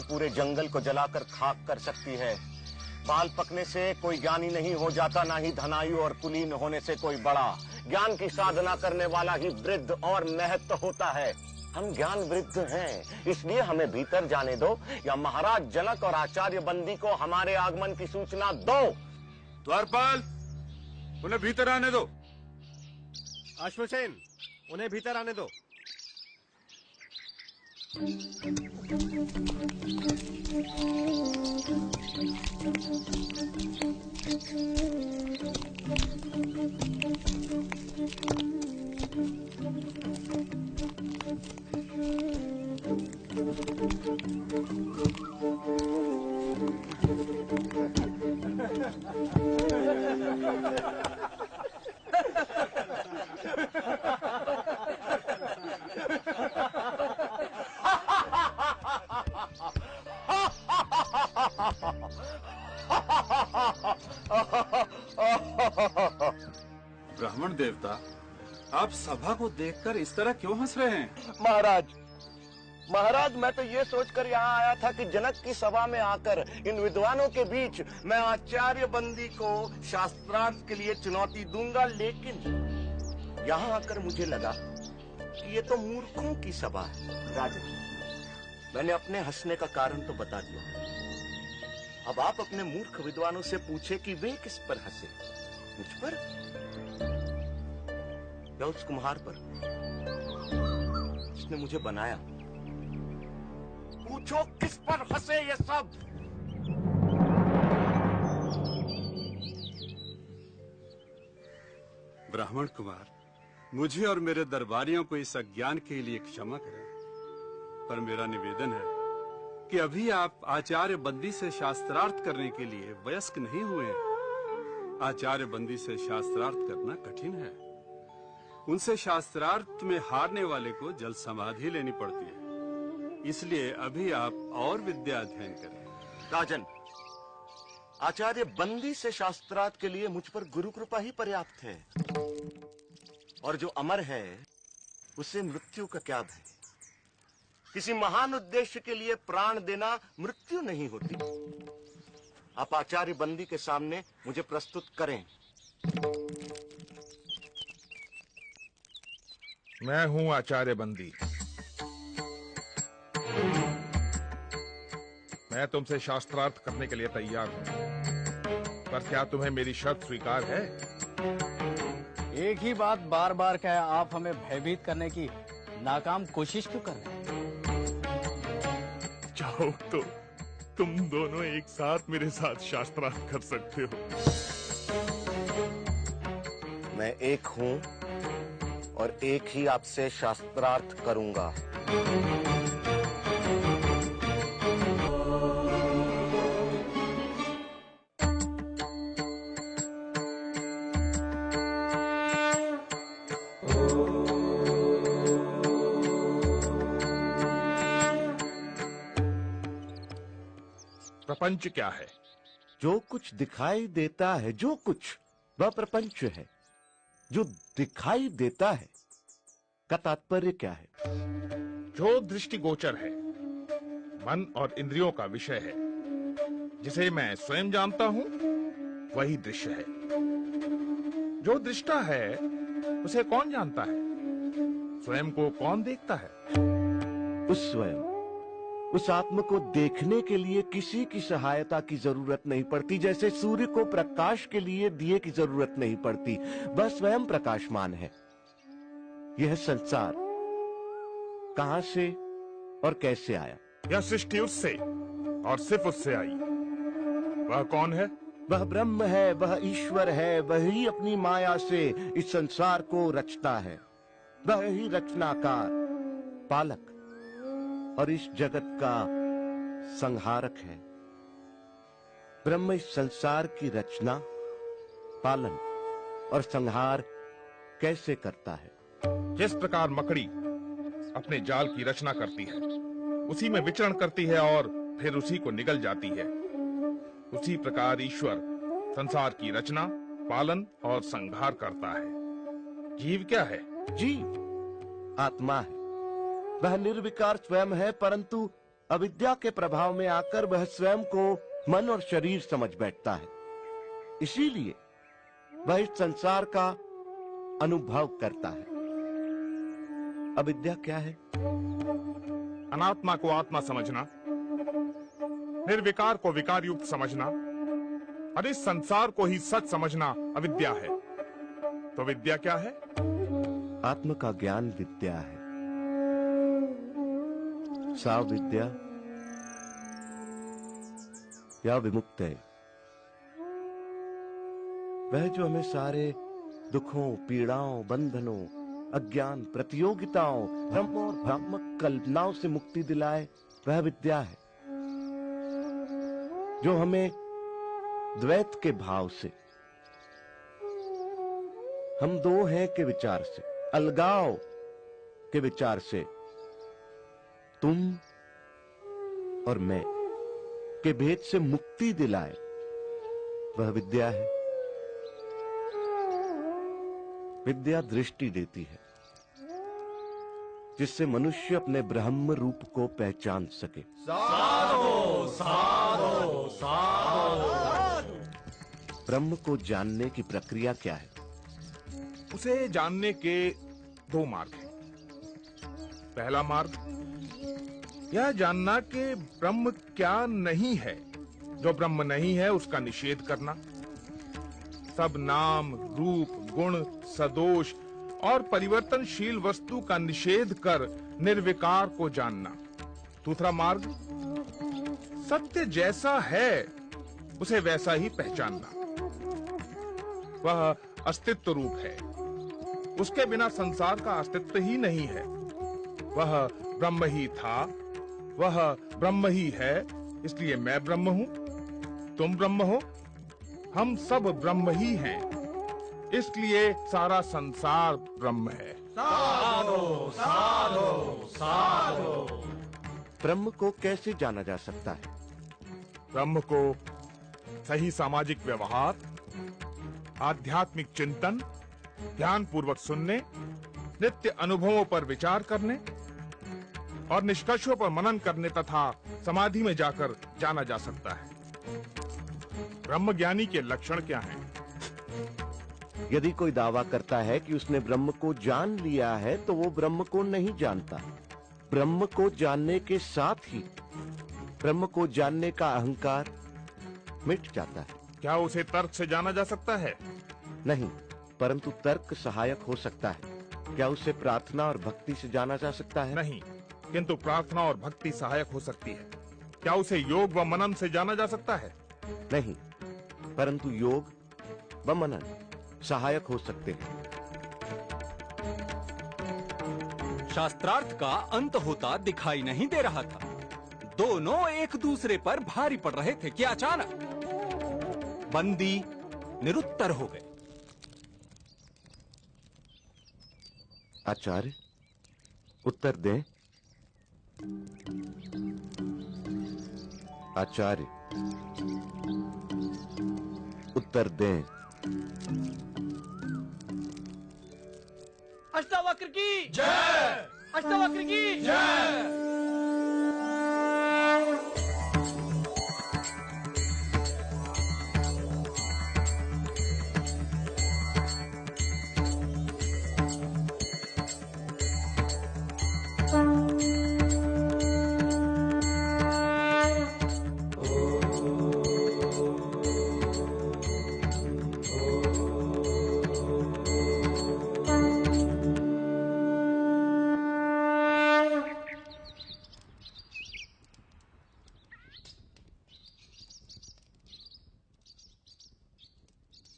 पूरे जंगल को जलाकर खाक कर सकती है। बाल पकने से कोई ज्ञानी नहीं हो जाता, ना ही धनायु और कुलीन होने से कोई बड़ा। ज्ञान की साधना करने वाला ही वृद्ध और महत्व होता है। हम ज्ञान वृद्ध हैं, इसलिए हमें भीतर जाने दो, या महाराज जनक और आचार्य बंदी को हमारे आगमन की सूचना दो। द्वारपाल, उन्हें भीतर आने दो। अश्वसेन, उन्हें भीतर आने दो। ब्राह्मण देवता, आप सभा को देखकर इस तरह क्यों हंस रहे हैं? महाराज, मैं तो ये सोचकर यहाँ आया था कि जनक की सभा में आकर इन विद्वानों के बीच मैं आचार्य बंदी को शास्त्रार्थ के लिए चुनौती दूंगा, लेकिन यहाँ आकर मुझे लगा कि ये तो मूर्खों की सभा है। राजन, मैंने अपने हंसने का कारण तो बता दिया। अब आप अपने मूर्ख विद्वानों से पूछे कि वे किस पर हंसे, मुझ पर या उस कुम्हार पर जिसने मुझे बनाया। पूछो किस पर हंसे ये सब। ब्राह्मण कुमार, मुझे और मेरे दरबारियों को इस अज्ञान के लिए क्षमा करें, पर मेरा निवेदन है कि अभी आप आचार्य बंदी से शास्त्रार्थ करने के लिए वयस्क नहीं हुए हैं। आचार्य बंदी से शास्त्रार्थ करना कठिन है। उनसे शास्त्रार्थ में हारने वाले को जल समाधि लेनी पड़ती है। इसलिए अभी आप और विद्या अध्ययन करें। राजन, आचार्य बंदी से शास्त्रार्थ के लिए मुझ पर गुरु कृपा ही पर्याप्त है, और जो अमर है उसे मृत्यु का क्या भय। किसी महान उद्देश्य के लिए प्राण देना मृत्यु नहीं होती। आप आचार्य बंदी के सामने मुझे प्रस्तुत करें। मैं हूं आचार्य बंदी। मैं तुमसे शास्त्रार्थ करने के लिए तैयार हूं, पर क्या तुम्हें मेरी शर्त स्वीकार है? एक ही बात बार बार कहे, आप हमें भयभीत करने की नाकाम कोशिश क्यों कर रहे हैं? चाहो तो तुम दोनों एक साथ मेरे साथ शास्त्रार्थ कर सकते हो। मैं एक हूं और एक ही आपसे शास्त्रार्थ करूंगा। प्रपंच क्या है? जो कुछ दिखाई देता है, जो कुछ, वह प्रपंच है। जो दिखाई देता है का तात्पर्य क्या है? जो दृष्टिगोचर है, मन और इंद्रियों का विषय है, जिसे मैं स्वयं जानता हूं, वही दृश्य है। जो दृष्टा है उसे कौन जानता है? स्वयं को कौन देखता है? उस स्वयं, उस आत्म को देखने के लिए किसी की सहायता की जरूरत नहीं पड़ती। जैसे सूर्य को प्रकाश के लिए दिए की जरूरत नहीं पड़ती, वह स्वयं प्रकाशमान है। यह संसार कहां से और कैसे आया? यह सृष्टि उससे और सिर्फ उससे आई। वह कौन है? वह ब्रह्म है, वह ईश्वर है। वही अपनी माया से इस संसार को रचता है। वह ही रचनाकार, पालक और इस जगत का संहारक है। ब्रह्म इस संसार की रचना, पालन और संहार कैसे करता है? जिस प्रकार मकड़ी अपने जाल की रचना करती है, उसी में विचरण करती है और फिर उसी को निगल जाती है, उसी प्रकार ईश्वर संसार की रचना, पालन और संहार करता है। जीव क्या है? जीव आत्मा है। वह निर्विकार स्वयं है, परंतु अविद्या के प्रभाव में आकर वह स्वयं को मन और शरीर समझ बैठता है। इसीलिए वह इस संसार का अनुभव करता है। अविद्या क्या है? अनात्मा को आत्मा समझना, निर्विकार को विकार युक्त समझना और इस संसार को ही सच समझना अविद्या है। तो विद्या क्या है? आत्म का ज्ञान विद्या है। सा विद्या या विमुक्त है वह जो हमें सारे दुखों, पीड़ाओं, बंधनों, अज्ञान, प्रतियोगिताओं, भ्रम और भ्रामक कल्पनाओं से मुक्ति दिलाए, वह विद्या है। जो हमें द्वैत के भाव से, हम दो हैं के विचार से, अलगाव के विचार से, तुम और मैं के भेद से मुक्ति दिलाए, वह विद्या है। विद्या दृष्टि देती है जिससे मनुष्य अपने ब्रह्म रूप को पहचान सके। साधो साधो साधो। ब्रह्म को जानने की प्रक्रिया क्या है? उसे जानने के दो मार्ग हैं। पहला मार्ग यह जानना कि ब्रह्म क्या नहीं है। जो ब्रह्म नहीं है उसका निषेध करना। सब नाम, रूप, गुण, सदोष और परिवर्तनशील वस्तु का निषेध कर निर्विकार को जानना। दूसरा मार्ग सत्य जैसा है उसे वैसा ही पहचानना। वह अस्तित्व रूप है, उसके बिना संसार का अस्तित्व ही नहीं है। वह ब्रह्म ही था, वह ब्रह्म ही है, इसलिए मैं ब्रह्म हूं, तुम ब्रह्म हो, हम सब ब्रह्म ही हैं, इसलिए सारा संसार ब्रह्म है। साधो साधो साधो। ब्रह्म को कैसे जाना जा सकता है? ब्रह्म को सही सामाजिक व्यवहार, आध्यात्मिक चिंतन, ध्यान पूर्वक सुनने, नित्य अनुभवों पर विचार करने और निष्कर्षों पर मनन करने तथा समाधि में जाकर जाना जा सकता है। ब्रह्म ज्ञानी के लक्षण क्या हैं? यदि कोई दावा करता है कि उसने ब्रह्म को जान लिया है तो वो ब्रह्म को नहीं जानता। ब्रह्म को जानने के साथ ही ब्रह्म को जानने का अहंकार मिट जाता है। क्या उसे तर्क से जाना जा सकता है? नहीं, परंतु तर्क सहायक हो सकता है। क्या उसे प्रार्थना और भक्ति से जाना जा सकता है? नहीं, किंतु प्रार्थना और भक्ति सहायक हो सकती है। क्या उसे योग व मनन से जाना जा सकता है? नहीं, परंतु योग व मनन सहायक हो सकते हैं। शास्त्रार्थ का अंत होता दिखाई नहीं दे रहा था। दोनों एक दूसरे पर भारी पड़ रहे थे कि अचानक बंदी निरुत्तर हो गए। आचार्य, उत्तर दें। आचार्य, उत्तर दें। अष्टावक्र की जय! अष्टावक्र की जय!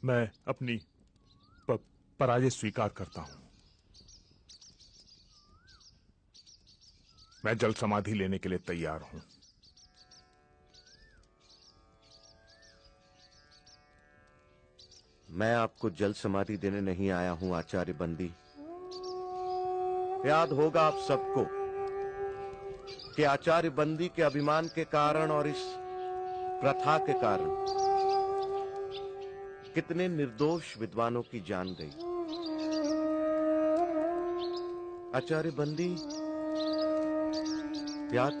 मैं अपनी पराजय स्वीकार करता हूं। मैं जल समाधि लेने के लिए तैयार हूं। मैं आपको जल समाधि देने नहीं आया हूं आचार्य बंदी। याद होगा आप सबको कि आचार्य बंदी के अभिमान के कारण और इस प्रथा के कारण कितने निर्दोष विद्वानों की जान गई। आचार्य बंदी याद